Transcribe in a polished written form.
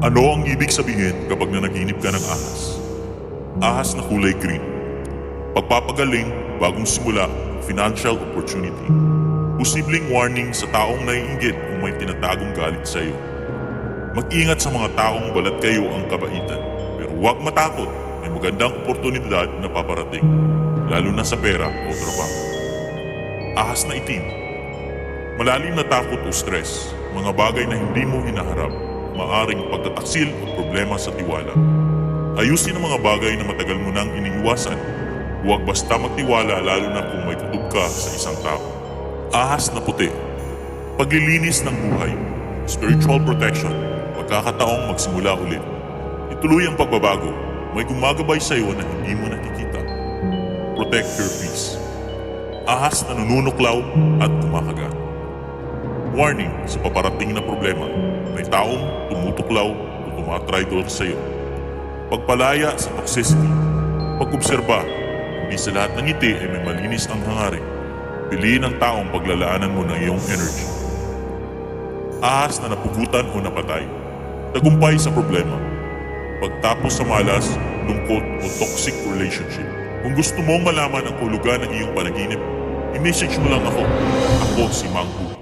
Ano ang ibig sabihin kapag nanaginip ka ng ahas? Ahas na kulay green. Pagpapagaling, bagong simula, financial opportunity. Posibleng warning sa taong naiinggit kung may tinatagong galit sa iyo. Mag-ingat sa mga taong balat kayo ang kabaitan. Pero huwag matakot, may magandang oportunidad na paparating. Lalo na sa pera o trabaho. Ahas na itim. Malalim na takot o stress, mga bagay na hindi mo hinaharap, maaring pagtataksil o problema sa tiwala. Ayusin ang mga bagay na matagal mo nang iniiwasan. Huwag basta magtiwala lalo na kung may kutob ka sa isang tao. Ahas na puti. Paglilinis ng buhay. Spiritual protection. Pagkakataong magsimula ulit. Ituloy ang pagbabago. May gumagabay sa iyo na hindi mo nakikita. Protect your peace. Ahas na nanunuklaw at kumakagat. Warning sa paparating na problema. May taong tumutuklaw o tumatraidor sa iyo. Pagpalaya sa toxicity. Pag-obserba. Hindi sa lahat ng ngiti ay may malinis ang hangarin. Piliin ang taong paglalaanan mo ng iyong energy. Ahas na napugutan o napatay. Tagumpay sa problema. Pagtapos sa malas, lungkot o toxic relationship. Kung gusto mong malaman ang hulugan ng iyong panaginip, i-message mo lang ako. Ako si Mang Hu.